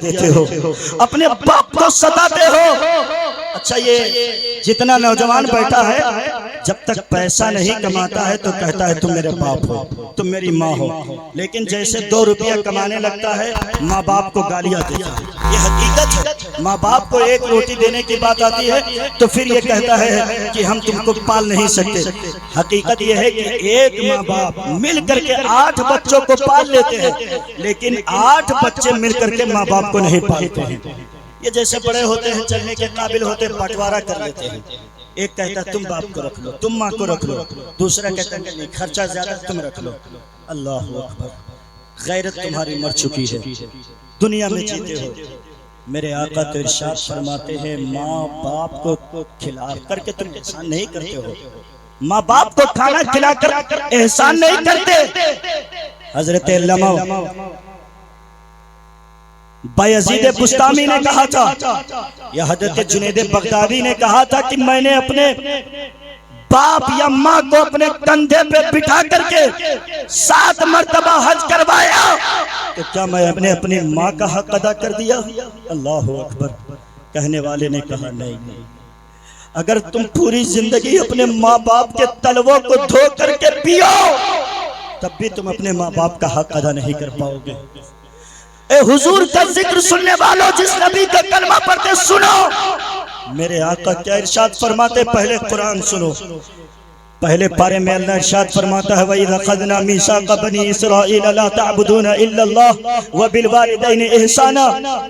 देते हो, अपने बाप को सताते हो। अच्छा, ये जितना नौजवान बैठा है जब तक पैसा नहीं कमाता है तो कहता है तुम मेरे बाप हो, तुम मेरी माँ हो, लेकिन जैसे 2 रुपया कमाने लगता है माँ बाप को गालियाँ देता है। ये हकीकत है। माँ बाप को 1 रोटी देने की बात आती है तो फिर ये कहता है कि हम तुमको पाल नहीं सकते। हकीकत ये है कि एक माँ बाप मिल करके 8 बच्चों को पाल लेते हैं, लेकिन 8 बच्चे मिल करके माँ बाप को नहीं पालते हैं। ये जैसे बड़े होते हैं, चलने के काबिल होते हैं, बंटवारा कर लेते हैं। एक कहता है तुम बाप को रख लो, तुम माँ को रख लो, दूसरा कहता है नहीं खर्चा ज्यादा तुम रख लो। अल्लाह अकबर, गैरत तुम्हारी मर चुकी है, दुनिया में जीते हो। मेरे आका तो इरशाद फरमाते हैं माँ बाप को खिला करके तुम एहसान नहीं करते हो, माँ बाप को खाना खिलाकर एहसान नहीं करते। हजरत अल्लामा बायजीद बुस्तामी ने कहा था, या हजरत जुनैद बगदादी ने कहा था कि मैंने अपने बाप या माँ को अपने कंधे पे बिठा करके 7 मर्तबा हज करवाया, तो क्या मैं अपनी माँ का हक अदा कर दिया? अल्लाह अकबर। कहने वाले ने कहा नहीं, अगर तुम पूरी जिंदगी अपने माँ बाप के तलवों को धो करके पियो तब भी तुम अपने माँ बाप का हक अदा नहीं कर पाओगे। ए हुजूर का जिक्र सुनने वालों, जिस नबी का कलमा पढ़ते सुनो। मेरे आका क्या इरशाद फरमाते, पहले कुरान सुनो। पहले पारे में अल्लाह इरशाद फरमाता है वही रखदना मीसाक़ बनी इसराइल ला तअबुदूना इल्लल्लाह व बिल वालिदैनि इहसाना।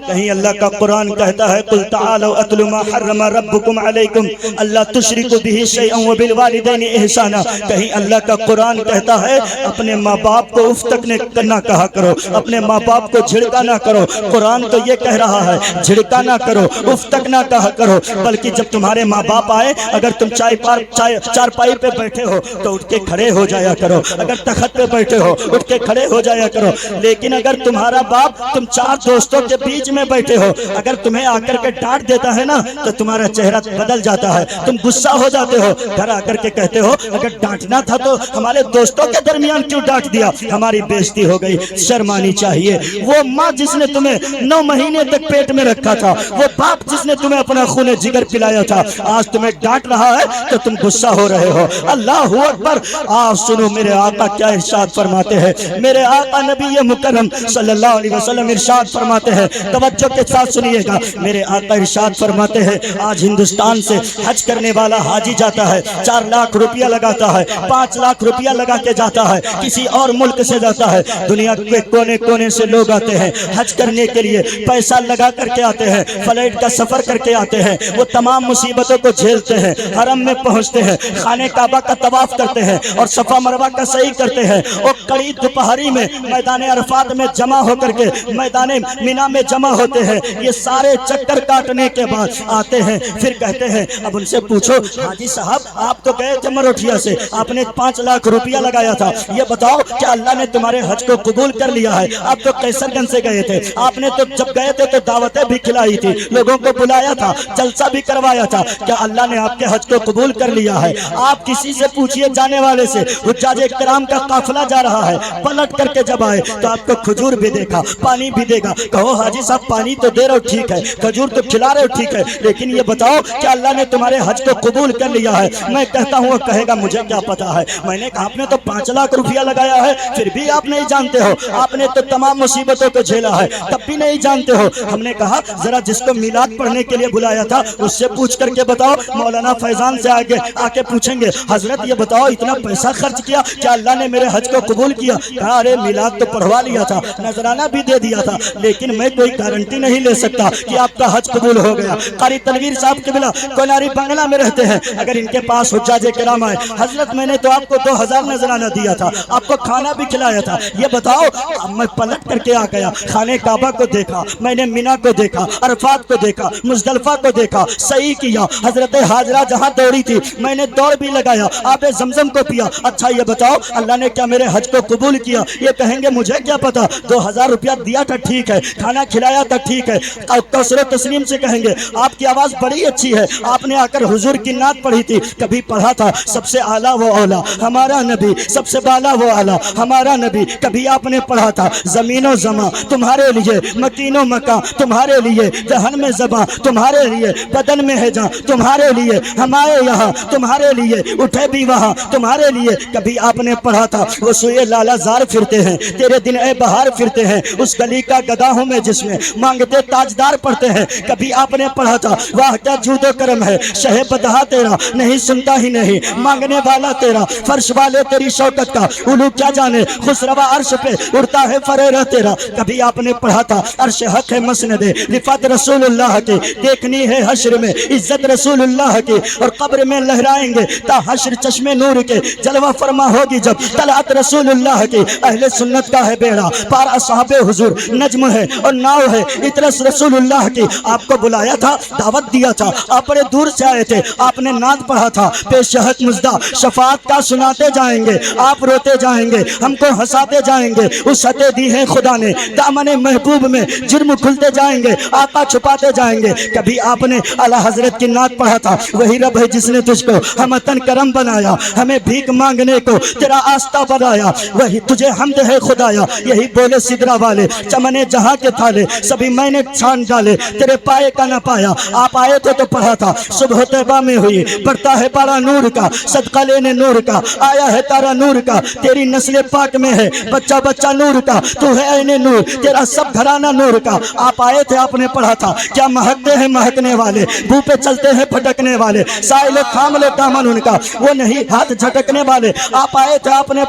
कहीं अल्लाह का कुरान कहता है कुल तआलू अतलु मा हर्रमा रब्बुकुम अलैकुम अल्ला तुशरिकु बिही शैअन व बिल वालिदैनि इहसाना। कहीं अल्लाह का कुरान कहता है अपने माँ बाप को उफ तक न कहा करो, अपने माँ बाप को झिड़का ना करो। कुरान तो ये कह रहा है झिड़का ना करो, उफ तक ना कहा करो, बल्कि जब तुम्हारे माँ बाप आए, अगर तुम चारपाई पे बैठे हो तो उठ के खड़े हो जाया करो, अगर तखत पे बैठे हो उठ के खड़े हो जाया करो। लेकिन अगर तुम्हारा बाप तुम 4 दोस्तों के बीच में बैठे हो, अगर तुम्हें आकर के डांट देता है ना तो तुम्हारा चेहरा बदल जाता है, तुम गुस्सा हो जाते हो, घर आकर के कहते हो अगर डांटना था तो हमारे दोस्तों के दरमियान क्यों डांट दिया, हमारी बेइज्जती हो गई। शर्म आनी चाहिए। वो माँ जिसने तुम्हें 9 महीने तक पेट में रखा था, वो बाप जिसने तुम्हें अपना खून जिगर पिलाया था, आज तुम्हें डांट रहा है तो तुम गुस्सा हो रहे हो। अल्लाहु अकबर। आप सुनो मेरे आका क्या इरशाद फरमाते हैं। मेरे आका नबी मुकर्रम सल्लल्लाहु अलैहि वसल्लम इरशाद फरमाते हैं, तवज्जो के साथ सुनिएगा। मेरे आका इरशाद फरमाते हैं आज हिंदुस्तान से हज करने वाला हाजी जाता है, 4 लाख रुपया लगाता है, 5 लाख रुपया लगा के जाता है, किसी और मुल्क से जाता है। दुनिया के कोने कोने से लोग आते हैं हज करने के लिए, पैसा लगा करके आते हैं, फ्लाइट का सफर करके आते हैं, वो तमाम मुसीबतों को झेलते हैं, हरम में पहुंचते हैं, खाने काबा का तवाफ करते हैं और सफा मरवा का सही करते हैं। और कड़ी दोपहरी में मैदान अरफात में जमा होकर के मैदान मीना में जमा होते हैं। ये सारे चक्कर काटने के बाद आते हैं, फिर कहते हैं, अब उनसे पूछो हाजी साहब आप तो गए थे मरोठिया से, आपने 5 लाख रुपया लगाया था, ये बताओ क्या अल्लाह ने तुम्हारे हज को कबूल कर लिया है? आप तो कैसरगंज से गए थे, आपने तो जब गए थे तो दावतें भी खिलाई थी, लोगों को बुलाया था, जलसा भी करवाया था, क्या अल्लाह ने आपके हज को कबूल कर लिया है? आप किसी से पूछिए जाने वाले से, हुज्जाजे किराम का काफिला जा रहा है, पलट करके जब आए तो आपको खजूर भी देखा, पानी भी देगा, कहो हाजी साहब पानी तो दे रहे हो ठीक है, खजूर तो खिला रहे हो ठीक है, लेकिन ये बताओ कि अल्लाह ने तुम्हारे हज को कबूल कर लिया है? मैं कहता हूँ वो कहेगा मुझे क्या पता है। मैंने कहा आपने तो 5 लाख रुपया लगाया है, फिर भी आप नहीं जानते हो, आपने तो तमाम मुसीबतों को झेला है, तब भी नहीं जानते हो। हमने कहा जरा जिसको मिलाद पढ़ने के लिए बुलाया था उससे पूछ करके बताओ। मौलाना फैजान से आगे आके पूछेंगे हजरत ये बताओ इतना पैसा खर्च किया, क्या अल्लाह ने मेरे हज को कबूल किया? कहा अरे मिलाद तो पढ़वा लिया था, नजराना भी दे दिया था, लेकिन मैं कोई गारंटी नहीं ले सकता कि आपका हज कबूल हो गया। कारी तनवीर साहब के बिला कोनारी बंगला में रहते हैं, अगर इनके पास हुज्जाजे किराम आए, हजरत मैंने तो आपको 2000 नजराना दिया था, आपको खाना भी खिलाया था, ये बताओ। अब मैं पलट करके आ गया, खाने काबा को देखा, मैंने मीना को देखा, अरफात को देखा, मुजदलफा को देखा, सही किया। हजरत हाजरा जहाँ दौड़ी थी मैंने दौड़ भी लगाया, बनाया, आबे जमजम को पिया। अच्छा ये बताओ अल्लाह ने क्या मेरे हज को कबूल किया? ये कहेंगे मुझे क्या पता, 2000 रुपया दिया था ठीक है, खाना खिलाया था ठीक है। कौसर तस्लीम से कहेंगे आपकी आवाज़ बड़ी अच्छी है, आपने आकर हुजूर की नात पढ़ी थी, कभी पढ़ा था सबसे आला वो औला हमारा नबी, सबसे बाला वो आला हमारा नबी, कभी आपने पढ़ा था ज़मीनो ज़मा तुम्हारे लिए, मकीनो मका तुम्हारे लिए, जहन में ज़बा तुम्हारे लिए, बदन में है जा तुम्हारे लिए, हमारे यहाँ तुम्हारे लिए, उठे भी वहाँ तुम्हारे लिए, कभी आपने पढ़ा था वो सुए लालाजार फिरते हैं, तेरे दिन ए बहार फिरते हैं, उस गली का गदा हूँ मैं जिसमें मांगते ताजदार पढ़ते हैं, कभी आपने पढ़ा था वाह क्या जूदो करम है, शहे बदहा तेरा नहीं सुनता ही नहीं, मांगने वाला तेरा, फर्श वाले तेरी शौकत का उलू क्या जाने, खुसरवा अर्श पे उड़ता है फरेरा तेरा, कभी आपने पढ़ा था अर्श हक है मसनदे रिफात रसूलुल्लाह की, देखनी है हश्र में इज्जत रसूलुल्लाह की, और कब्र में लहराएंगे ता हश्र चश्मे नूर के, जलवा फरमा होगी जब तलात रसूलुल्लाह की, अहले सुन्नत का है बेड़ा पार असहाबे हुजूर नज्म है और नाव है इतरस रसूलुल्लाह की। आपको बुलाया था, दावत दिया था, आप बड़े दूर से आए थे, आपने नात पढ़ा था, पेशहक मुजदा शफात का सुनाते जाएंगे, आप रोते जाएंगे, हमको हंसाते जाएंगे, उस हते दी है खुदा ने दामने महबूब में, जुर्म खुलते जाएंगे, आका छुपाते जाएंगे। कभी आपने आला हजरत की नात पढ़ा था, वही रब है जिसने तुझको हम तन करम बनाया, हमें भीख मांगने को तेरा आस्था बनाया, वही तुझे हमद है खुदाया, यही बोले सिदरा वाले चमने जहाँ के थाले, सभी मैंने छान डाले, तेरे पाए का न पाया। आप आए थे तो पढ़ा था सुबह तैबा में हुई, बढ़ता है पारा नूर का, सदका लेने नूर का, आया है तारा नूर का, तेरी नस्ल पाक में है बच्चा बच्चा नूर का, तू है ऐने नूर, तेरा सब घराना नूर का। आप आए थे, आपने पढ़ा था क्या महकते हैं महकने वाले, मुंह पे चलते हैं फटकने वाले, साइलो थाम लो दामन उनका, वो नहीं हाथ झटकने वाले। आप आए थे, आपने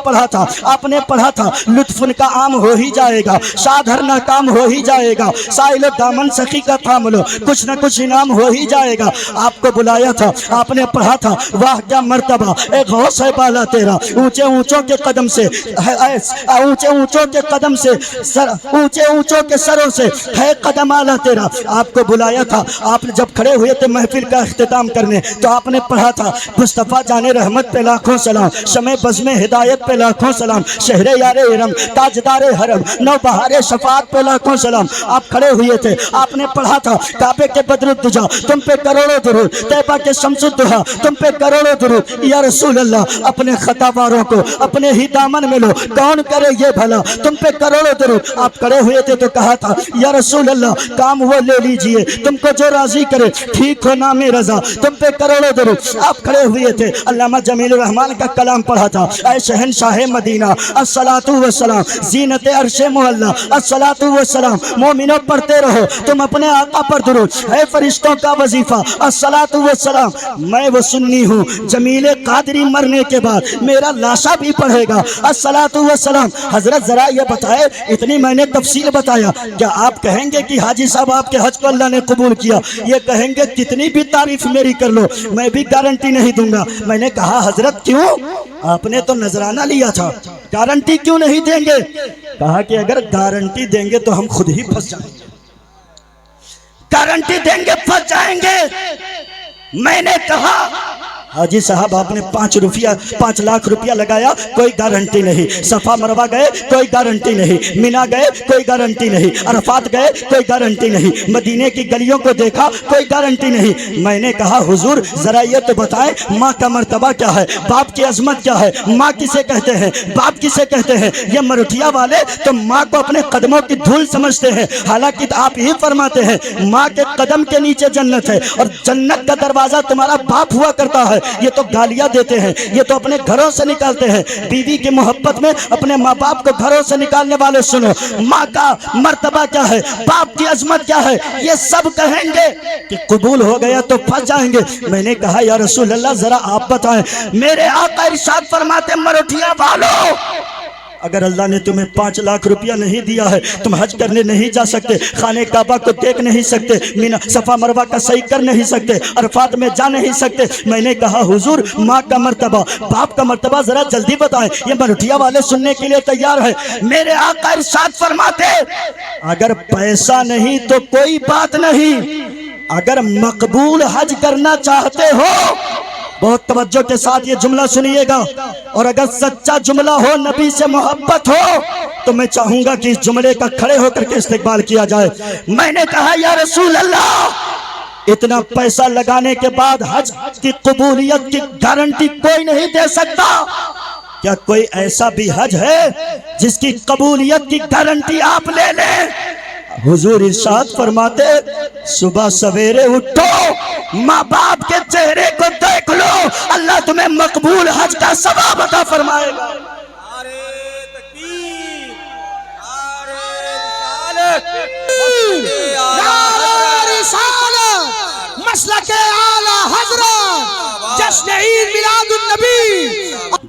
पढ़ा था लुत्फ उनका आम हो ही जाएगा, साधर ना काम हो ही जाएगा, साइलो दामन सखी का थाम लो, कुछ न कुछ इनाम हो ही जाएगा। आपको बुलाया था, आपने पढ़ा था वाह क्या मर्तबा एक गौस है बाला तेरा, ऊंचे ऊंचों के कदम से ऊंचे ऊंचों के कदम से ऊंचे ऊंचों के सरों से है कदम आला तेरा। आपको बुलाया था, आप जब खड़े हुए थे महफिल का इख्तिताम करने, तो आपने पढ़ा था मुस्तफ़ा जाने रहमत पे लाखों सलाम, शमे बज़्मे हिदायत पे लाखों सलाम, शहरे यारे इरम ताजदारे हरम, नौ बहारे शफात पे लाखों सलाम। आप खड़े हुए थे, आपने पढ़ा था काबे के बदरुद्दुजा तुम पे करोड़ों दुरूद, तैबा के शम्सुद्दुहा तुम पे करोड़ों दुरूद, या रसूल अल्लाह अपने खतावारों को अपने ही दामन में लो, कौन करे ये भला, तुम पे करोड़ों दुरूद। आप खड़े हुए थे तो कहा था या रसूल अल्लाह काम वो ले लीजिए, तुमको जो राजी करे, ठीक हो नामे रजा, तुम पे करोड़ों दुरूद। आप खड़े हुए थे, अल्लामा जमील रहमान का कलाम पढ़ा था, ऐ शहनशाह मदीना अस्सलातु वस्सलाम जीनत अर्शे मुअल्ला अस्सलातु वस्सलाम, मोमिनो पढ़ते रहो तुम अपने आका पर दुरूद, है फरिश्तों का वजीफा अस्सलातु वस्सलाम। मैं वो सुन्नी हूँ जमील कादरी मरने के बाद मेरा लाशा भी पढ़ेगा अस्सलातु वस्सलाम। हजरत जरा ये बताए, इतनी मैंने तफसील बताया, क्या आप कहेंगे कि हाजी साहब आपके हज को अल्लाह ने कबूल किया? ये कहेंगे कितनी भी तारीफ मेरी कर लो, मैं भी गारंटी नहीं दूंगा। मैंने कहा हजरत क्यों? आपने तो नजराना लिया था, गारंटी क्यों नहीं देंगे? कहा कि अगर गारंटी देंगे तो हम खुद ही फंस जाएंगे, गारंटी देंगे फंस जाएंगे। मैंने कहा हाजी साहब आपने 5 लाख रुपया लगाया, कोई गारंटी नहीं, सफा मरवा गए कोई गारंटी नहीं, मिना गए कोई गारंटी नहीं, अरफात गए कोई गारंटी नहीं, मदीने की गलियों को देखा कोई गारंटी नहीं। मैंने कहा हुजूर जरा ये तो बताएं माँ का मर्तबा क्या है, बाप की अजमत क्या है, माँ किसे कहते हैं, बाप किसे कहते हैं? ये मरुठिया वाले तो माँ को अपने कदमों की धूल समझते हैं, हालांकि आप ही फरमाते हैं माँ के कदम के नीचे जन्नत है और जन्नत का दरवाजा तुम्हारा बाप हुआ करता है। ये तो गालियां देते हैं, ये तो अपने घरों से निकालते हैं। बीवी की मोहब्बत में अपने माँ बाप को घरों से निकालने वाले सुनो, माँ का मर्तबा क्या है, बाप की अजमत क्या है, ये सब कहेंगे कि कबूल हो गया तो फंस जाएंगे। मैंने कहा या रसूल अल्लाह जरा आप बताएं, मेरे आका इरशाद फरमाते मरोठिया वालों, अगर अल्लाह ने तुम्हें 5 लाख रुपया नहीं दिया है, तुम हज करने नहीं जा सकते, खाने काबा को देख नहीं सकते, मीना सफा मरवा का सही कर नहीं सकते, अरफात में जा नहीं सकते। मैंने कहा हुजूर माँ का मर्तबा, बाप का मर्तबा जरा जल्दी बताएं। ये मरुठिया वाले सुनने के लिए तैयार है। मेरे आका इरशाद फरमाते अगर पैसा नहीं तो कोई बात नहीं, अगर मकबूल हज करना चाहते हो बहुत तवज्जो के साथ ये जुमला सुनिएगा, और अगर सच्चा जुमला हो, नबी से मोहब्बत हो, तो मैं चाहूंगा कि इस जुमले का खड़े होकर के इस्तेकबाल किया जाए। मैंने कहा या रसूल अल्लाह, इतना पैसा लगाने के बाद हज की कबूलियत की गारंटी कोई नहीं दे सकता। क्या कोई ऐसा भी हज है जिसकी कबूलियत की गारंटी आप ले लें? हुजूर इरशाद फरमाते, सुबह सवेरे उठो, माँ बाप के चेहरे को देख लो, अल्लाह तुम्हें मकबूल हज का सवाब अता फरमाएगा।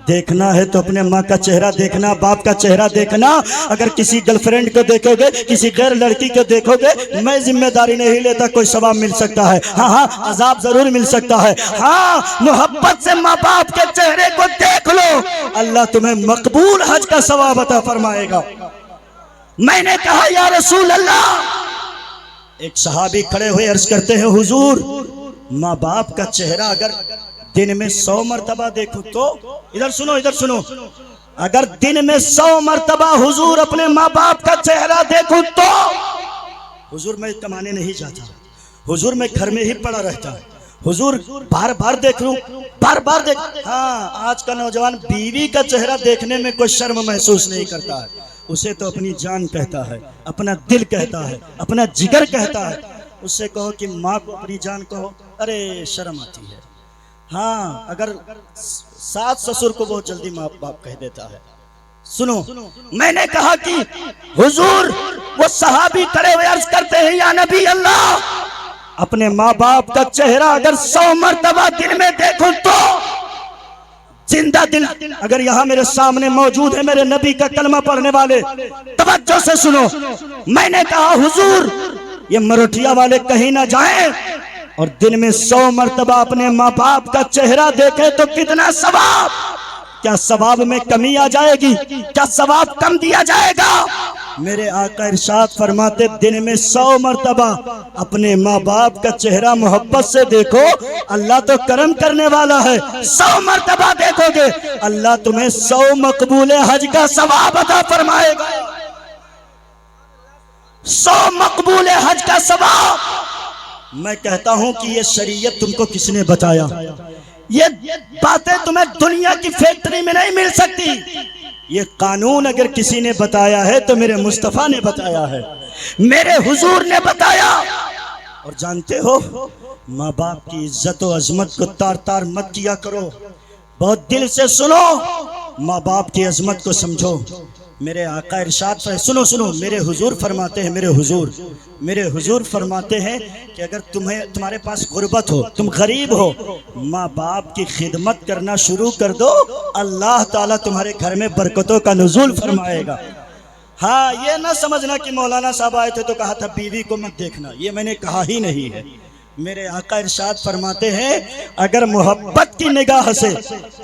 देखना है तो अपने माँ का चेहरा देखना, बाप का चेहरा देखना। अगर किसी गर्लफ्रेंड को देखोगे, किसी गैर लड़की को देखोगे, मैं जिम्मेदारी नहीं लेता, कोई सवाब मिल सकता है, हाँ हाँ अजाब जरूर मिल सकता है। हाँ, मोहब्बत से माँ बाप के चेहरे को देख लो, अल्लाह तुम्हें मकबूल हज का सवाब अता फरमाएगा। मैंने कहा या रसूल अल्लाह, एक सहाबी खड़े हुए अर्ज करते हैं, हुजूर माँ बाप का चेहरा अगर दिन में 100 मरतबा देखो तो, इधर सुनो इधर सुनो, अगर दिन में 100 मरतबा हुजूर अपने माँ बाप का चेहरा देखूं तो, हुजूर मैं कमाने नहीं जाता, हुजूर मैं घर में ही पड़ा रहता, हुजूर बार बार देख लूं, बार बार देख। हाँ, आज का नौजवान बीवी का चेहरा देखने में कोई शर्म महसूस नहीं करता है, उसे तो अपनी जान कहता है, अपना दिल कहता है, अपना जिगर कहता है। उससे कहो कि माँ को अपनी जान कहो, अरे शर्म आती है। हाँ, अगर सास ससुर को बहुत जल्दी माँ बाप कह देता है। सुनो, मैंने कहा कि हुजूर, वो सहाबी खड़े हुए अर्ज करते हैं, या नबी अल्लाह, अपने माँ बाप का चेहरा अगर 100 मरतबा दिन में देखूं तो, जिंदा दिल अगर यहाँ मेरे सामने मौजूद है मेरे नबी का कलमा पढ़ने वाले, तवज्जो से सुनो। मैंने कहा हुजूर, ये मरोठिया वाले कहीं ना जाएं और दिन में 100 मरतबा अपने माँ बाप का चेहरा देखे तो कितना सवाब, क्या सवाब में कमी आ जाएगी, क्या सवाब कम दिया जाएगा? मेरे आका इरशाद फरमाते, दिन में 100 मरतबा अपने माँ बाप का चेहरा मोहब्बत से देखो, अल्लाह तो करम करने वाला है। 100 मरतबा देखोगे, अल्लाह तुम्हें 100 मकबूले हज का सवाब अता फरमाएगा। 100 मकबूले हज का सवाब। मैं कहता हूं कि ये शरीयत तुमको किसने बताया? ये बातें तुम्हें दुनिया की फैक्ट्री में नहीं मिल सकती। ये कानून अगर किसी ने बताया है तो मेरे मुस्तफा ने बताया है, मेरे हुजूर ने बताया। और जानते हो, माँ बाप की इज्जत और अजमत को तार तार मत किया करो, बहुत दिल से सुनो, माँ बाप की अजमत को समझो। मेरे आका इरशाद पर सुनो सुनो, मेरे हुजूर फरमाते हैं, मेरे हुजूर फरमाते हैं कि अगर तुम्हारे पास गुर्बत हो, तुम गरीब हो, माँ बाप की खिदमत करना शुरू कर दो, अल्लाह ताला तुम्हारे घर में बरकतों का नुज़ूल फरमाएगा। हाँ, ये ना समझना कि मौलाना साहब आए थे तो कहा था बीवी को मत देखना, ये मैंने कहा ही नहीं है। मेरे आका इरशाद फरमाते हैं, अगर मोहब्बत की निगाह से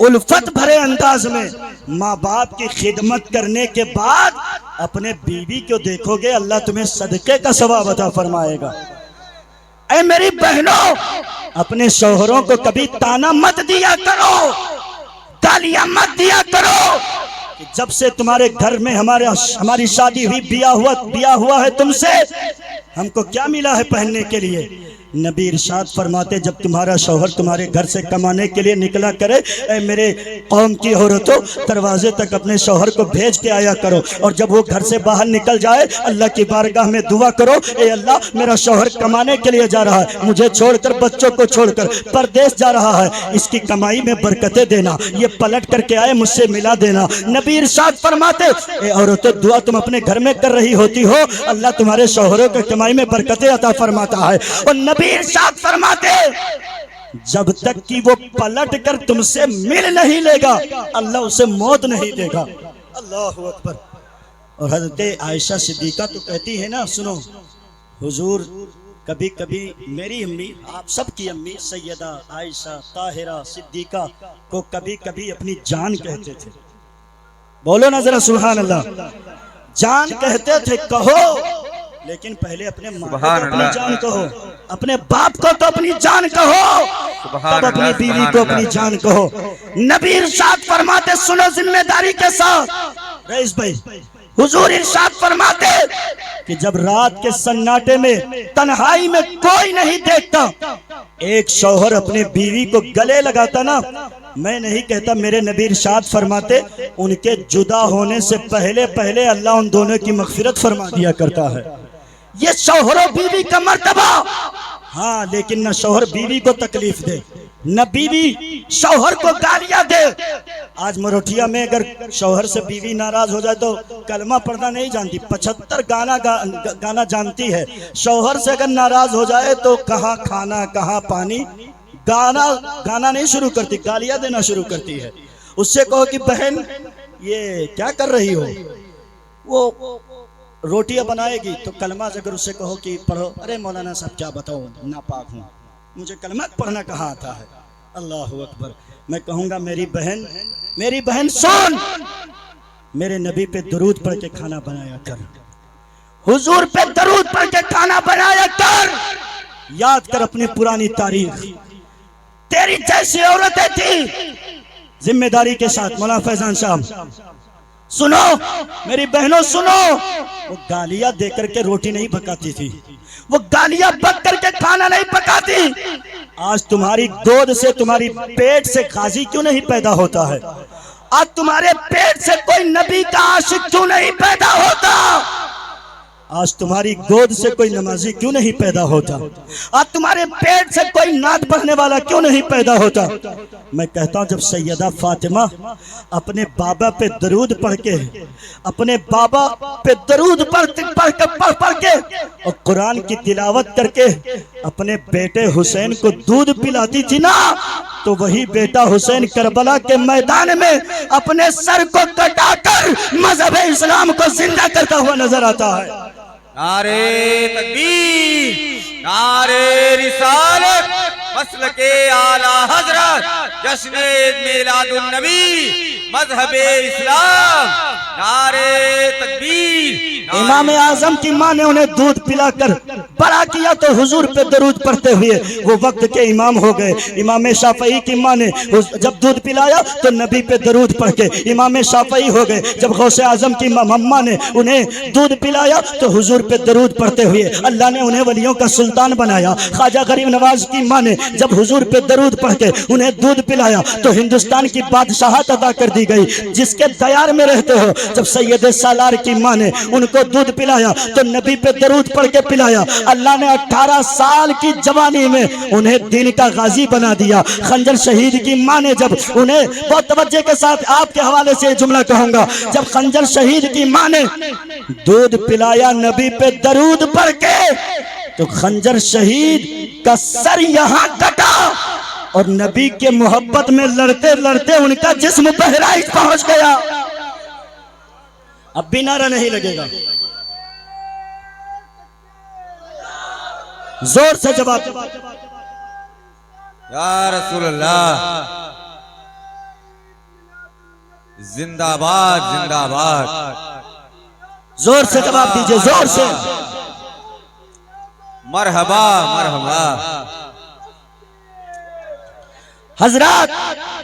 उल्फत भरे अंदाज में माँ बाप की खिदमत करने के बाद अपने बीवी को देखोगे, अल्लाह तुम्हें सदके का सवाब अता फरमाएगा। ऐ मेरी बहनों, अपने शौहरों को कभी ताना मत दिया करो, गालियां मत दिया करो। जब से तुम्हारे घर में हमारी शादी हुई, बिया हुआ है तुमसे, हमको क्या मिला है पहनने के लिए? नबी इरशाद फरमाते, जब तुम्हारा शौहर तुम्हारे घर से कमाने के लिए निकला करे, ऐ मेरे कौम की औरतों, दरवाजे तक अपने शौहर को भेज के आया करो, और जब वो घर से बाहर निकल जाए, अल्लाह की बारगाह में दुआ करो, ए अल्लाह, मेरा शौहर कमाने के लिए जा रहा है, मुझे छोड़कर, बच्चों को छोड़कर परदेश जा रहा है, इसकी कमाई में बरकतें देना, ये पलट करके आए मुझसे मिला देना। नबी इरशाद फरमाते, ए औरतों, दुआ तुम अपने घर में कर रही होती हो, अल्लाह तुम्हारे शौहरों की कमाई में बरकतें अता फरमाता है। और नबी इरशाद फरमाते, जब तक कि वो पलट कर तुमसे मिल नहीं लेगा, अल्लाह उसे मौत नहीं देगा। अल्लाहु अकबर। और हज़रत आयशा सिद्दीका तो कहती है ना, सुनो हुजूर, कभी कभी मेरी अम्मी, आप सबकी अम्मी सैयदा आयशा ताहिरा सिद्दीका को कभी कभी अपनी जान कहते थे। बोलो ना जरा सुभान अल्लाह। जान कहते थे, कहो, लेकिन पहले अपने माँ को अपनी जान कहो, अपने बाप को तो अपनी जान कहो। तब अपनी बीवी को अपनी जान कहो। नबी इरशाद फरमाते, सुनो जिम्मेदारी के साथ रईस भाई, हुजूर इरशाद फरमाते कि जब रात के सन्नाटे में तन्हाई में कोई नहीं देखता, एक शौहर अपने बीवी को गले लगाता ना, मैं नहीं कहता, मेरे नबी इरशाद फरमाते उनके जुदा होने से पहले पहले अल्लाह उन दोनों की मगफिरत फरमा दिया करता है। ये शौहरों बीवी का मर्तबा। हाँ, लेकिन न शौहर बीवी को तकलीफ दे, न बीवी शौहर को गालियां दे। आज मरोठिया में अगर शौहर से बीवी नाराज हो जाए तो कलमा पढ़ना नहीं जानती, 75 गाना जानती है। शौहर से अगर नाराज हो जाए तो कहाँ खाना कहाँ पानी, गाना नहीं शुरू करती, गालियां देना शुरू करती है। उससे कहो कि बहन ये क्या कर रही हो, वो रोटियां बनाएगी तो कलमा अगर उससे कहो कि पढ़ो, अरे मौलाना साहब क्या बताओ, नापाक हूँ, मुझे कलमा पढ़ना कहाँ आता है। अल्लाह अकबर। मैं कहूँगा मेरी बहन सुन, मेरे नबी पे दरूद पढ़ के खाना बनाया कर, हुजूर पे दरूद पढ़ के खाना बनाया कर। याद कर अपनी पुरानी तारीख, तेरी जैसी औरतें थी। जिम्मेदारी के साथ मौलाना फैजान साहब सुनो, मेरी बहनों सुनो, वो गालियां देकर के रोटी नहीं पकाती थी, वो गालियां बक करके खाना नहीं पकाती। आज तुम्हारी गोद से, तुम्हारी पेट से गाजी क्यों नहीं पैदा होता है? आज तुम्हारे पेट से कोई नबी का आशिक क्यों नहीं पैदा होता? आज तुम्हारी गोद से कोई नमाजी क्यों नहीं पैदा होता? आज तुम्हारे पेट से कोई नात पढ़ने वाला क्यों नहीं पैदा होता? मैं कहता हूं, जब सैयदा फातिमा अपने बाबा पे दरूद पढ़ के, अपने बाबा पे दरूद पढ़ के और कुरान की तिलावत करके अपने बेटे हुसैन को दूध पिलाती थी ना, तो वही बेटा हुसैन करबला के मैदान में अपने सर को कटाकर मजहब इस्लाम को जिंदा करता हुआ नजर आता है। नारे तकबीर, नारे रिसालत, मसलके आला हजरत, जश्न मिलादुन नबी, मजहबे इस्लाम, नारे तकबीर। इमाम आजम की माँ ने उन्हें दूध पिलाकर बड़ा किया तो हुजूर पे दरूद पढ़ते हुए वो वक्त के इमाम हो गए। इमाम शाफई की माँ ने जब दूध पिलाया तो नबी पे दरूद पढ़ के इमाम शाफई हो गए। जब गौसे आजम की मम्मा ने उन्हें दूध पिलाया तो हुजूर पे दरूद पढ़ते हुए अल्लाह ने उन्हें वलियों का सुल्तान बनाया। ख्वाजा गरीब नवाज की माँ ने जब हुजूर पे दरूद पढ़ के उन्हें दूध पिलाया तो हिंदुस्तान की बादशाहत अदा कर दी गई। जिसके दयार में रहते हो, जब सैयद सालार की माँ ने उनको दूध पिलाया तो नबी पे दरूद पढ़ के पिलाया। अल्लाह ने 18 साल की जवानी में उन्हें दिन का गाजी बना दिया। खंजर शहीद की माँ ने जब उन्हें, बहुत तवज्जो के साथ आपके हवाले से जुमला कहूंगा, जब खंजर शहीद की माँ ने दूध पिलाया नबी पे दरूद पढ़ के तो खंजर शहीद का सर यहाँ कटा और नबी के मोहब्बत में लड़ते लड़ते उनका जिस्म बहराइच पहुंच गया। अब भी नारा नहीं लगेगा, जोर से जवाब। या रसूल अल्लाह, जिंदाबाद जिंदाबाद, जोर से जवाब दीजिए, जोर से। मरहबा मरहबा। हजरात,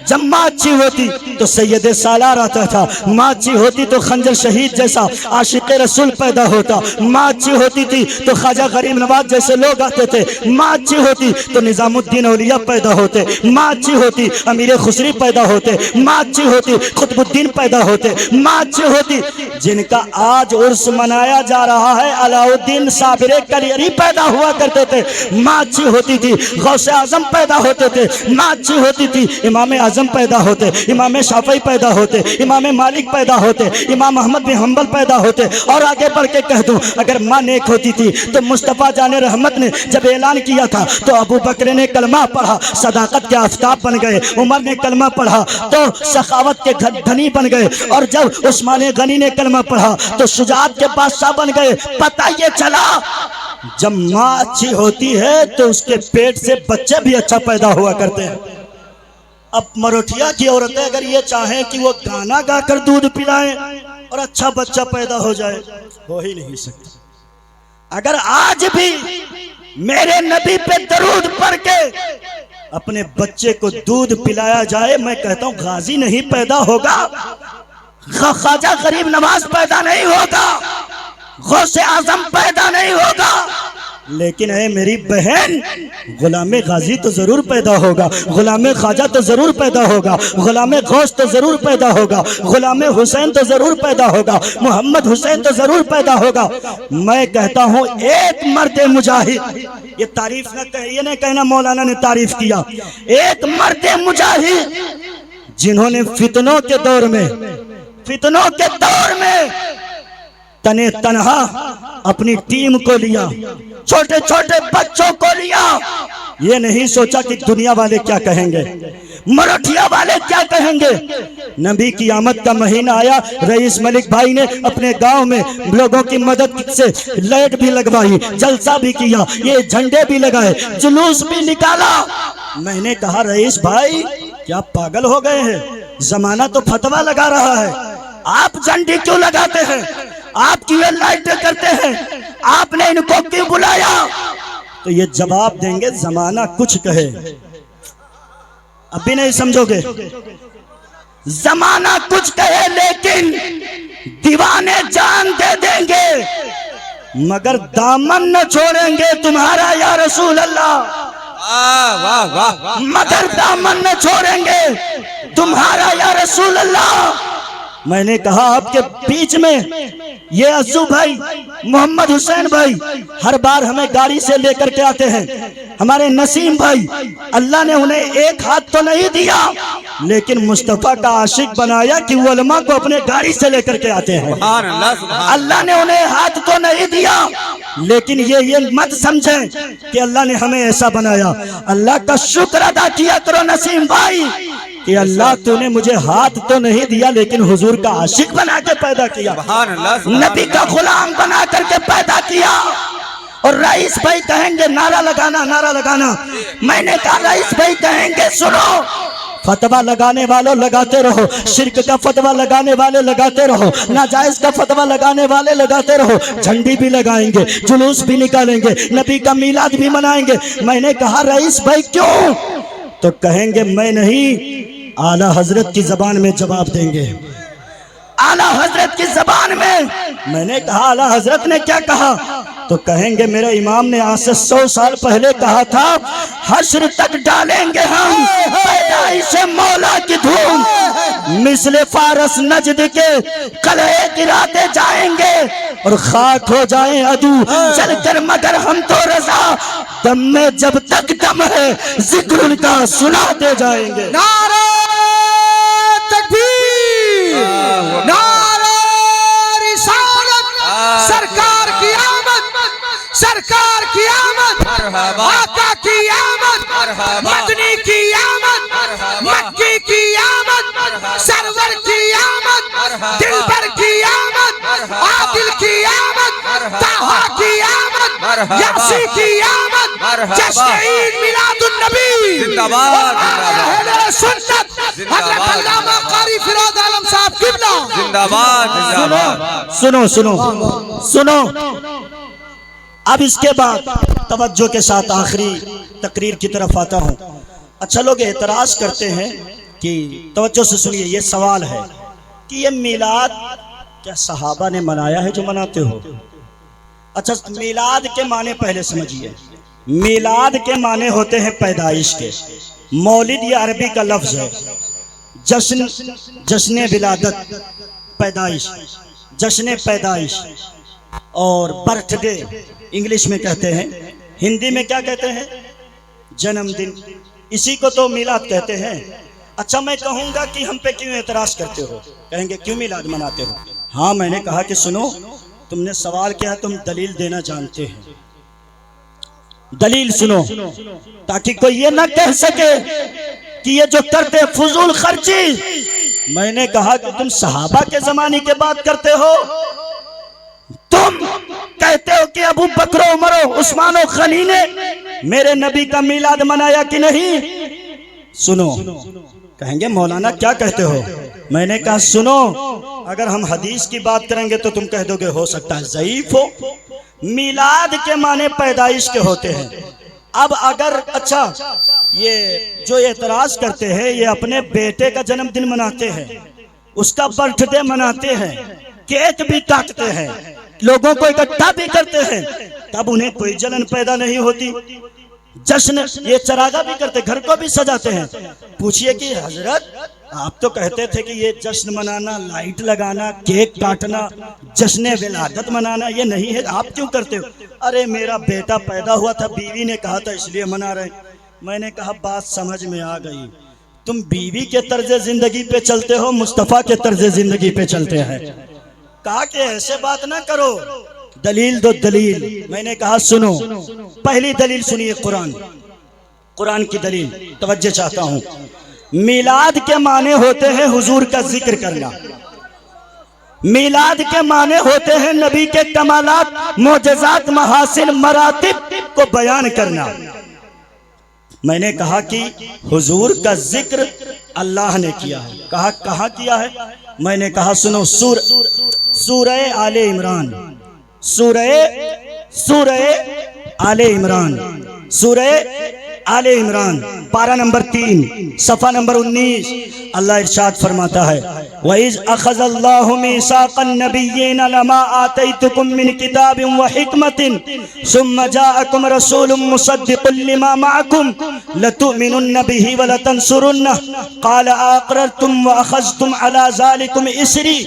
जब माँ अच्छी होती तो सैयद सालार आता था, माँ अच्छी होती तो खंजर शहीद जैसा आशिक रसूल पैदा होता, माँ अच्छी होती थी तो ख्वाजा गरीब नवाज जैसे लोग आते थे, माँ अच्छी होती तो निजामुद्दीन औलिया पैदा होते, माँ अच्छी होती अमीर खुसरी पैदा होते, माँ अच्छी होती कुतुबुद्दीन पैदा होते, माँ अच्छी होती जिनका आज उर्स मनाया जा रहा है अलाउद्दीन साबिर कलियरी पैदा हुआ करते थे, माँ अच्छी होती थी गौसे आजम पैदा होते थे, माँ अच्छी होती थी इमाम आजम पैदा होते, इमाम शाफई पैदा होते, इमाम मालिक पैदा होते, इमाम अहमद बिन हंबल पैदा होते। और आगे बढ़ के कह दूं, अगर माँ नेक होती थी तो मुस्तफ़ा जाने रहमत ने जब ऐलान किया था तो अबू बकर ने कलमा पढ़ा, सदाकत के आफ्ताब बन गए, उमर ने कलमा पढ़ा तो सखावत के धनी बन गए, और जब उस्मान गनी ने कलमा पढ़ा तो शुजाअत के बादशाह बन गए। पता ये चला जब माँ अच्छी होती है तो उसके पेट से बच्चे भी अच्छा पैदा हुआ करते हैं। अब मरोठिया की औरतें अगर ये चाहें कि वो गाना गाकर दूध पिलाएं और अच्छा बच्चा पैदा हो जाए, हो ही नहीं सकता। अगर आज भी मेरे नबी पे दरूद पढ़ के अपने बच्चे को दूध पिलाया जाए, मैं कहता हूं गाजी नहीं पैदा होगा, ख्वाजा गरीब नवाज पैदा नहीं होगा, गौसे आजम पैदा नहीं होगा, लेकिन है मेरी बहन, गुलाम गाजी तो जरूर पैदा होगा, गुलाम ख्वाजा तो जरूर पैदा होगा, गुलाम गौस तो जरूर पैदा होगा, गुलाम हुसैन तो जरूर पैदा होगा, मोहम्मद हुसैन तो जरूर पैदा होगा। मैं कहता हूँ एक मर्द मुजाहिद, ये तारीफ न कहे, ये नहीं कहना मौलाना ने तारीफ किया, एक मर्द मुजाहिद जिन्होंने फितनों के दौर में तने तनहा अपनी टीम को लिया, छोटे छोटे बच्चों को लिया, ये नहीं सोचा कि दुनिया वाले क्या कहेंगे, मराठिया वाले क्या कहेंगे। नबी की आमद का महीना आया, रईस मलिक भाई ने अपने गांव में लोगों की मदद से लाइट भी लगवाई, जलसा भी किया, ये झंडे भी लगाए, जुलूस भी निकाला। मैंने कहा रईस भाई क्या पागल हो गए हैं, जमाना तो फतवा लगा रहा है, आप झंडे क्यों लगाते हैं, आप क्यों लाइटें करते हैं, आपने इनको क्यों बुलाया। तो ये जवाब देंगे जमाना कुछ कहे, अभी नहीं समझोगे, जमाना कुछ कहे लेकिन दीवाने जान दे देंगे मगर दामन न छोड़ेंगे तुम्हारा या रसूल अल्लाह, वाह वाह वाह, मगर दामन न छोड़ेंगे तुम्हारा या रसूल अल्लाह। मैंने कहा आपके बीच में ये अज्जू भाई, मोहम्मद हुसैन भाई हर बार हमें गाड़ी से लेकर के आते हैं, हमारे नसीम भाई, अल्लाह ने उन्हें एक हाथ तो नहीं दिया लेकिन मुस्तफा का आशिक बनाया कि वो उलमा को अपने गाड़ी से लेकर के आते हैं। अल्लाह ने उन्हें हाथ तो नहीं दिया लेकिन ये मत समझें कि अल्लाह ने हमें ऐसा बनाया। अल्लाह का शुक्र अदा किया करो नसीम भाई कि अल्लाह तूने मुझे हाथ तो नहीं दिया लेकिन हुजूर का आशिक बना के पैदा किया, नबी का गुलाम बना करके पैदा किया। और रईस भाई कहेंगे नारा लगाना, नारा लगाना। मैंने कहा रईस भाई कहेंगे सुनो, फतवा लगाने वालों लगाते रहो, शिर्क का फतवा लगाने वाले लगाते रहो, नाजायज का फतवा लगाने वाले लगाते रहो, झंडी भी लगाएंगे, जुलूस भी निकालेंगे, नबी का मीलाद भी मनाएंगे। मैंने कहा रईस भाई क्यों, तो कहेंगे मैं नहीं, आला हजरत की जबान में जवाब देंगे, आला हजरत की जबान में। मैंने कहा आला हजरत ने क्या कहा, तो कहेंगे मेरे इमाम ने आज से 100 साल पहले कहा था हश्र तक डालेंगे हम पैदाइश मौला की धूम, मिसले फारस नजद के कलहे गिराते जाएंगे और खाक हो जाए अदू चलकर मगर हम तो रजा, दम में जब तक दम है जिक्र उनका सुनाते जाएंगे। नारा तकबीर, नारा रिसालत, सरकार की आमद, सरकार की आमद, आका की आमद, मदनी की आमद, मक्की की आमद, सरवर की आमद, दिलबर की आमद, आदिल की आमद, ताहा की आमद, यासी की आमद, जश्न ईद मिलादुन नबी जिंदाबाद, अहले सुन्नत हज़रत अल्लामा कारी फिरोज आलम साहब किबला जिंदाबाद जिंदाबाद। सुनो सुनो सुनो, अब इसके बाद तवज्जो के साथ आखिरी तकरीर की तरफ आता हूँ। अच्छा लोग एतराज करते हैं कि तवज्जो से सुनिए, ये सवाल है कि ये मिलाद क्या सहाबा ने मनाया है जो मनाते हो। अच्छा मिलाद के माने पहले समझिए, मिलाद के माने होते हैं पैदाइश के, मौलिद ये अरबी का लफ्ज है, जश्न, जश्न विलादत, पैदाइश, जश्न पैदाइश, और बर्थडे इंग्लिश में कहते हैं, हिंदी में क्या कहते हैं, जन्मदिन, इसी को तो मिलाद कहते हैं। अच्छा मैं कहूंगा कि हम पे क्यों एतराज करते हो, कहेंगे क्यों मिलाद मनाते हो। हाँ मैंने कहा कि सुनो, तुमने सवाल किया, तुम दलील देना जानते हैं, दलील सुनो ताकि कोई ये ना कह सके कि ये जो करते फजूल खर्ची। मैंने कहा कि तुम सहाबा के जमाने की बात करते हो, तुम कहते हो कि अबू बकर, उमर, उस्मान और गनी ने मेरे नबी का मिलाद मनाया कि नहीं। सुनो, कहेंगे मौलाना क्या कहते हो। मैंने कहा सुनो, अगर हम हदीस की बात करेंगे तो तुम कह दोगे हो सकता है ज़ईफ हो, मिलाद के माने पैदाइश के होते हैं। अब अगर अच्छा ये जो एतराज करते हैं ये अपने बेटे का जन्मदिन मनाते हैं, उसका बर्थडे मनाते हैं, केक भी काटते हैं, लोगों को इकट्ठा भी करते हैं, तब उन्हें कोई जलन पैदा नहीं होती। जश्न ये चरागा भी करते, घर को भी सजाते हैं। पूछिए कि हजरत आप तो कहते थे कि ये जश्न मनाना, लाइट लगाना, केक काटना, जश्न विलादत मनाना ये नहीं है, आप क्यों करते हो? अरे मेरा बेटा पैदा हुआ था, बीवी ने कहा था इसलिए मना रहे। मैंने कहा बात समझ में आ गई, तुम बीवी के तर्ज जिंदगी पे चलते हो, मुस्तफा के तर्ज जिंदगी पे चलते हैं। कहा कि ऐसे बात ना करो, दलील दो दलील। मैंने कहा सुनो, पहली दलील सुनिए, कुरान की दलील तवज्जो चाहता हूं। मिलाद के माने होते हैं हुजूर का जिक्र करना, मिलाद के माने होते हैं नबी के कमालात, मोजज़ात, महासिन, मरातिब को बयान करना। मैंने कहा कि हुजूर का जिक्र अल्लाह ने किया है। कहा कहाँ किया है? मैंने कहा सुनो, सूरह आले इमरान, सूरह आले इमरान, सूरह आले इमरान पारा नंबर 3 सफ़ा नंबर 19, अल्लाह इरशाद फरमाता है, वइज़ अख़ज़ल्लाहु मीसाक़न नबिय्यीन लमा आतैतुकुम मिन किताबिन व हिकमतिन सुम्मा जाअकुम रसूलुम मुसद्दिक़ुन लिमा मअकुम लतुमिनुन्न बिही व लतंसुरुन्नह क़ाल अक़ररतुम व अख़ज़्तुम अला ज़ालिकुम इसरी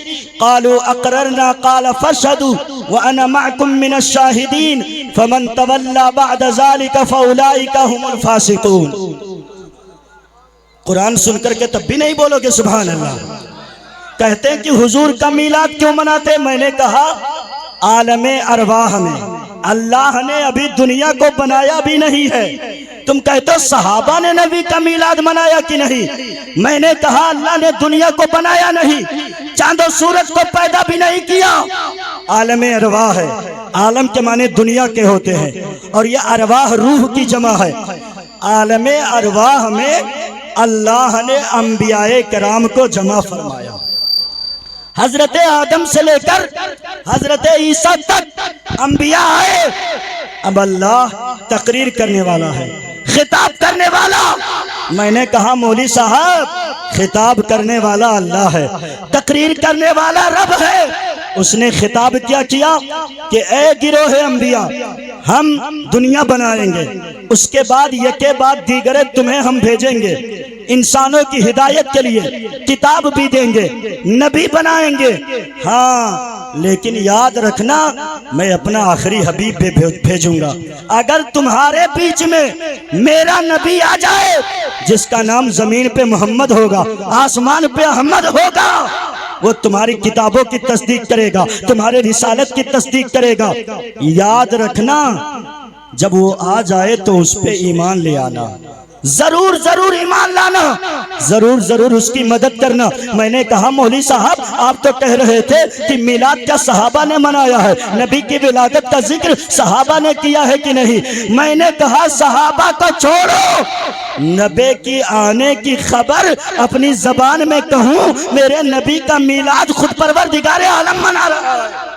क़ालू अक़ररना क़ाल फ़शहदू व अना मअकुम मिनश शाहिदीन फमन तवल्ला बअद ज़ालिका फ़उलाइका हुमुल फासिकून। कुरान सुनकर के तब भी नहीं बोलोगे सुभान अल्लाह? कहते हैं कि हुजूर का मिलाद क्यों मनाते? मैंने कहा आलमे अरवाह में अल्लाह ने अभी दुनिया को बनाया भी नहीं है। तुम कहते हो सहाबा ने नबी का मिलाद मनाया कि नहीं? मैंने कहा अल्लाह ने दुनिया को बनाया नहीं, चांदो सूरज को पैदा भी नहीं किया। आलमे अरवाह है, आलम के माने दुनिया के होते हैं, और ये अरवाह रूह की जमा है। आलमे अरवाह में अल्लाह ने अंबियाए कराम को जमा फरमाया। हजरत आदम से लेकर हजरत ईसा तक अंबिया आए। अब अल्लाह तकरीर करने वाला है, खिताब करने वाला। मैंने कहा मौली साहब खिताब करने वाला अल्लाह है, तकरीर करने वाला रब है। उसने खिताब क्या किया कि ए गिरोह अंबिया, हम दुनिया बनाएंगे, उसके बाद यके बाद दीगरे तुम्हें हम भेजेंगे, इंसानों की हिदायत के लिए किताब भी देंगे, नबी बनाएंगे। हाँ, लेकिन याद रखना मैं अपना आखिरी हबीब पे भेजूंगा। अगर तुम्हारे बीच में मेरा नबी आ जाए जिसका नाम जमीन पे मोहम्मद होगा, आसमान पे अहमद होगा, वो तुम्हारी किताबों की तस्दीक करेगा, तुम्हारे रिसालत की तस्दीक करेगा। याद रखना जब वो आ जाए तो उस पे ईमान ले आना, जरूर जरूर ईमान लाना, जरूर जरूर उसकी मदद करना। मैंने कहा मौली साहब आप तो कह रहे थे कि मिलाद का सहाबा ने मनाया है, नबी की विलादत का जिक्र सहाबा ने किया है कि नहीं? मैंने कहा सहाबा को छोड़ो, नबी की आने की खबर अपनी जबान में कहूं, मेरे नबी का मिलाद खुद परवरदिगार आलम मना रहा है।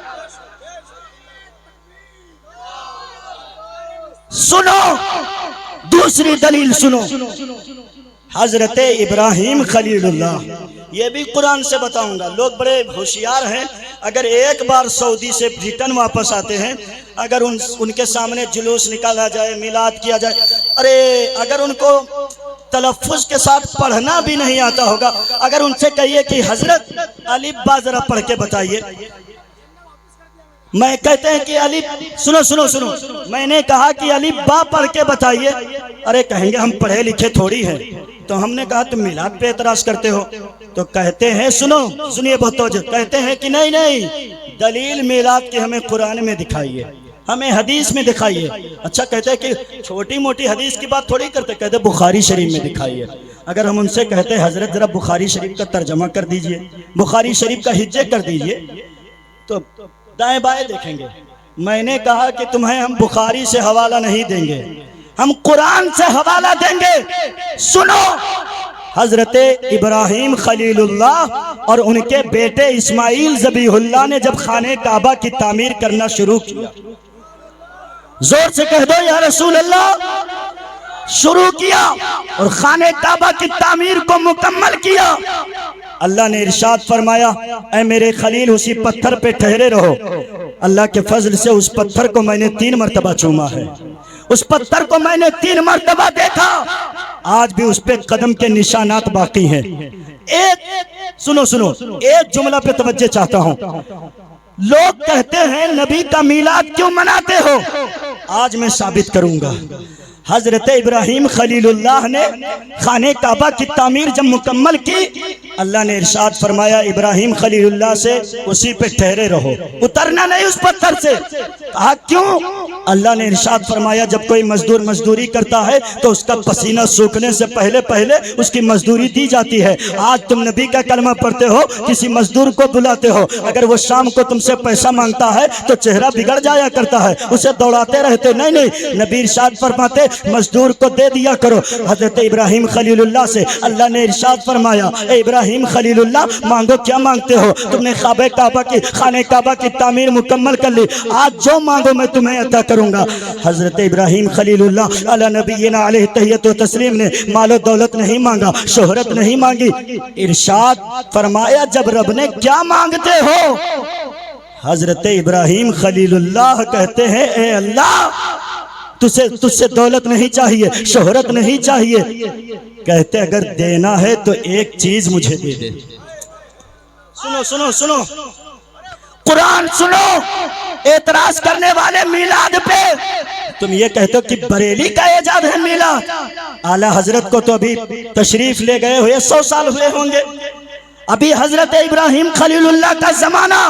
सुनो दूसरी दलील सुनो, हजरत इब्राहिम खलीलुल्लाह, ये भी कुरान से बताऊंगा। लोग बड़े होशियार हैं, अगर एक बार सऊदी से ब्रिटेन वापस आते हैं, अगर उनके सामने जुलूस निकाला जाए, मिलाद किया जाए, अरे अगर उनको तलफ्फुज के साथ पढ़ना भी नहीं आता होगा, अगर उनसे कहिए कि हजरत अलिफ बा जरा पढ़ के बताइए, मैं कहते हैं कि अलिफ सुनो सुनो सुनो, मैंने कहा कि अलिफ बा पढ़ के बताइए, अरे कहेंगे हम पढ़े लिखे थोड़ी हैं। तो हमने कहा तुम मिलाद पे एतराज करते हो, तो कहते हैं सुनो सुनिए बहुत तवज्जो, कहते हैं कि नहीं नहीं, दलील मिलाद की हमें कुरान में दिखाइए, हमें हदीस में दिखाइए। अच्छा, कहते हैं कि छोटी मोटी हदीस की बात थोड़ी करते, कहते बुखारी शरीफ में दिखाइए। अगर हम उनसे कहते हजरत जरा बुखारी शरीफ का तर्जमा कर दीजिए, बुखारी शरीफ का हिज्जे कर दीजिए, तो दाएं बाएं देखेंगे। मैंने कहा कि तुम्हें हम बुखारी से हवाला नहीं देंगे, हम कुरान से हवाला देंगे। सुनो, हजरत इब्राहिम खलीलुल्लाह और उनके बेटे इस्माइल ज़बीहुल्लाह ने जब खाने काबा की तामीर करना शुरू किया, जोर से कह दो या रसूल अल्लाह, शुरू किया और खाने काबा की तामीर को मुकम्मल किया। अल्लाह ने इरशाद फरमाया, ऐ मेरे खलील उसी पत्थर पे ठहरे रहो। अल्लाह के फजल से उस पत्थर को मैंने 3 मरतबा चूमा है, उस पत्थर को मैंने 3 मरतबा देखा, आज भी उस पे कदम के निशानात बाकी हैं। एक सुनो सुनो, एक जुमला पे तवज्जो चाहता हूं। लोग कहते हैं नबी का मीलाद क्यों मनाते हो? आज मैं साबित करूंगा। हजरत इब्राहिम खलीलुल्लाह ने खाने काबा की तामीर जब मुकम्मल की, अल्लाह ने इरशाद फरमाया इब्राहिम खलीलुल्लाह से उसी पे ठहरे रहो, उतरना नहीं उस पत्थर से। कहा क्यों? अल्लाह ने इरशाद फरमाया जब कोई मजदूर मजदूरी करता है तो उसका पसीना सूखने से पहले पहले उसकी मजदूरी दी जाती है। आज तुम नबी का कलमा पढ़ते हो, किसी मजदूर को बुलाते हो, अगर वो शाम को तुमसे पैसा मांगता है तो चेहरा बिगड़ जाया करता है, उसे दौड़ाते रहते। नहीं नहीं, नबी इरशाद फरमाते मजदूर को दे दिया करो। हजरत इब्राहिम खलीलुल्लाह से अल्लाह ने इरशाद फरमाया, ए इब्राहिम खलीलुल्लाह मांगो, क्या मांगते हो? तुमने खाने काबा की तामीर मुकम्मल कर ली, आज जो मांगो मैं तुम्हें अता करूंगा। हजरत इब्राहिम खलीलुल्लाह अला नबीना अलैहि तहियत व तस्लीम ने मालो दौलत नहीं मांगा, शोहरत नहीं मांगी। इरशाद फरमाया जब रब ने क्या मांगते हो? हजरत इब्राहिम खलीलुल्लाह कहते हैं, ए अल्लाह तुझसे दौलत नहीं चाहिए, शोहरत नहीं चाहिए। कहते अगर देना है तो एक चीज मुझे दे दे। सुनो सुनो सुनो, कुरान सुनो। एतराज करने वाले मीलाद पे तुम ये कहते हो कि बरेली का इजाद है मीलाद। आला हजरत को तो अभी तशरीफ ले गए हुए 100 साल हुए होंगे। अभी हजरत इब्राहिम खलीलुल्लाह का जमाना।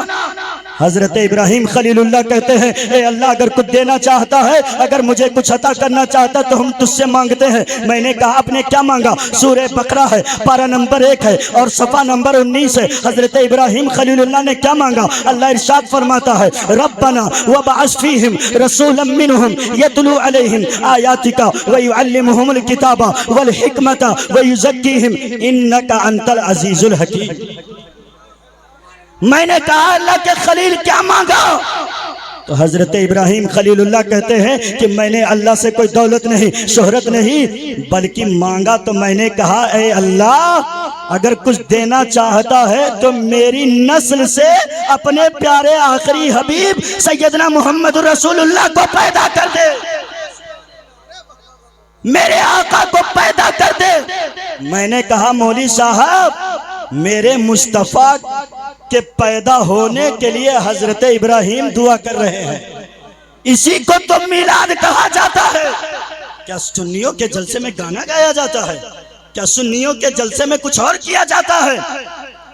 हजरत इब्राहिम खलीलुल्लाह कहते हैं, ए अल्लाह अगर कुछ देना चाहता है, अगर मुझे कुछ अता करना चाहता तो हम तुझसे मांगते हैं। मैंने कहा आपने क्या मांगा? सूरह बकरा है, पारा नंबर 1 है और सफा नंबर 19 है। हजरत इब्राहिम खलीलुल्लाह ने क्या मांगा? अल्लाह इरशाद फरमाता है, रब्बना वबअस फीहिम रसूलन मिनहुम यतलू अलैहिम आयातिका व युअल्लिमुहुमुल किताबा वल हिकमता व युज़क्कीहिम इन्नका अंतल अजीजुल हकीम। मैंने कहा अल्लाह के खलील क्या मांगा? तो हजरत इब्राहिम खलीलुल्लाह कहते हैं कि मैंने अल्लाह से कोई दौलत नहीं, शोहरत नहीं, बल्कि मांगा तो मैंने कहा ए अल्लाह अगर कुछ देना चाहता है तो मेरी नस्ल से अपने प्यारे आखिरी हबीब सैयदना मोहम्मद रसूलुल्लाह को पैदा कर दे, मेरे आका को पैदा कर दे। मैंने कहा मौली साहब मेरे मुस्तफा के पैदा होने के लिए हजरत इब्राहिम दुआ कर रहे हैं, इसी को तो मिलाद कहा जाता है। क्या सुन्नियों के जलसे में गाना गाया जाता है? क्या सुन्नियों के जलसे में कुछ और किया जाता है?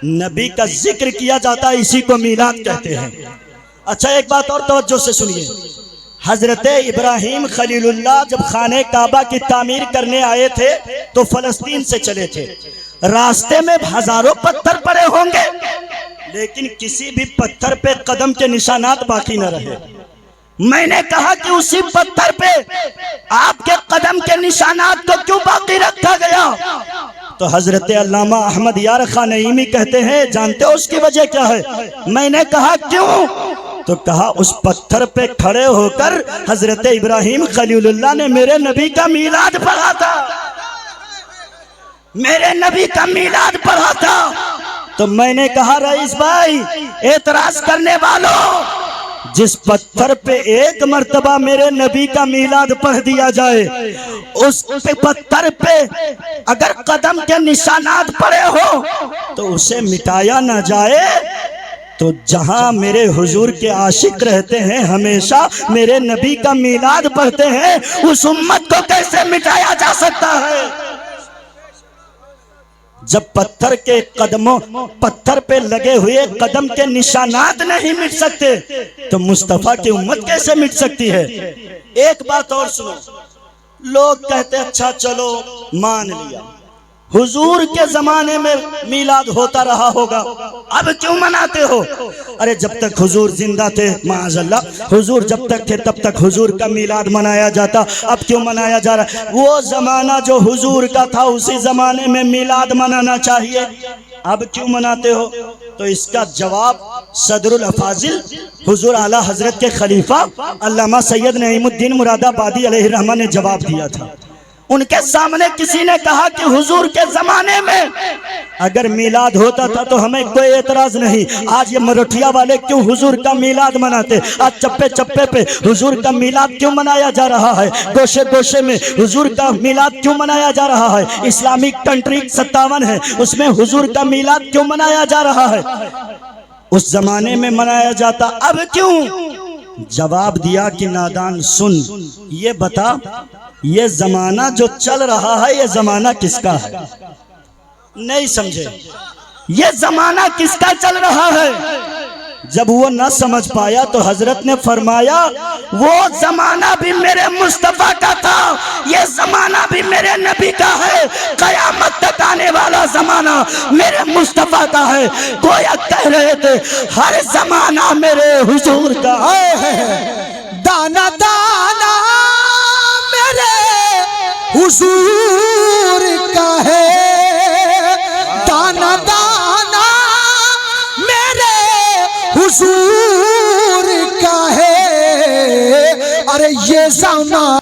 नबी का जिक्र किया जाता है, इसी को मिलाद कहते हैं। अच्छा एक बात और तवज्जो से सुनिए। हजरत इब्राहिम खलीलुल्लाह जब खाने काबा की तामीर करने आए थे तो फलस्तीन से चले थे। रास्ते में हजारों पत्थर पड़े होंगे, लेकिन किसी भी पत्थर पे कदम के निशानात बाकी न रहे। मैंने कहा कि उसी पत्थर पे आपके कदम के निशानात को क्यों बाकी रखा गया? तो हजरत अल्लामा अहमद यार खान नईमी कहते हैं, जानते हो उसकी वजह क्या है? मैंने कहा क्यों? तो कहा उस पत्थर पे खड़े होकर हजरत इब्राहिम खलीलुल्लाह ने मेरे नबी का मीलाद पढ़ा था, मेरे नबी का मीलाद पढ़ा था। तो मैंने कहा रईस भाई, एतराज करने वालों, जिस पत्थर पे एक मर्तबा मेरे नबी का मीलाद पढ़ दिया जाए, उस पत्थर पे अगर कदम के निशानात पड़े हो तो उसे मिटाया ना जाए। तो जहां मेरे हुजूर के आशिक रहते हैं, हमेशा मेरे नबी का मीलाद पढ़ते हैं, उस उम्मत को कैसे मिटाया जा सकता है? जब पत्थर के कदमों, पत्थर पे लगे हुए कदम के निशानात नहीं मिट सकते तो मुस्तफा की उम्मत कैसे मिट सकती है? एक बात और सुनो, लोग कहते अच्छा चलो मान लिया, हुजूर के जमाने में मीलाद होता रहा होगा, अब क्यों मनाते हो? अरे जब तक हुजूर जिंदा थे, माअज़ल्लाह, हुजूर जब तक थे तब तक हुजूर का मीलाद मनाया जाता, अब क्यों मनाया जा रहा? वो जमाना जो हुजूर का था उसी जमाने में मीलाद मनाना चाहिए, अब क्यों मनाते हो? तो इसका जवाब सदरुल अफाजिल हुजूर आला हजरत के खलीफा अल्लामा सैयद नईमुद्दीन मुरादाबादी अलैहि रहमा ने जवाब दिया था। उनके सामने किसी ने कहा कि हुजूर के जमाने में अगर मिलाद होता था तो हमें कोई एतराज नहीं, आज ये मरोठिया वाले क्यों हुजूर का मिलाद मनाते, आज चप्पे चप्पे पे हुजूर का मिलाद क्यों मनाया जा रहा है, गोशे गोशे में हुजूर का मिलाद क्यों मनाया जा रहा है, इस्लामिक कंट्री 57 है उसमें हुजूर का मिलाद क्यों मनाया जा रहा है, उस जमाने में मनाया जाता अब क्यों। जवाब दिया कि नादान सुन, ये बता ये जमाना जो चल रहा है ये जमाना किसका है। नहीं समझे, ये जमाना किसका चल रहा है। जब वो न समझ पाया तो हजरत ने फरमाया वो जमाना भी मेरे मुस्तफा का था, ये जमाना भी मेरे नबी का है, कयामत तक आने वाला जमाना मेरे मुस्तफा का है। गोया कह रहे थे हर जमाना मेरे हुजूर का है। दाना दाना मेरे हुजूर का है, दाना दाना मेरे हुजूर का है। अरे ये ज़माना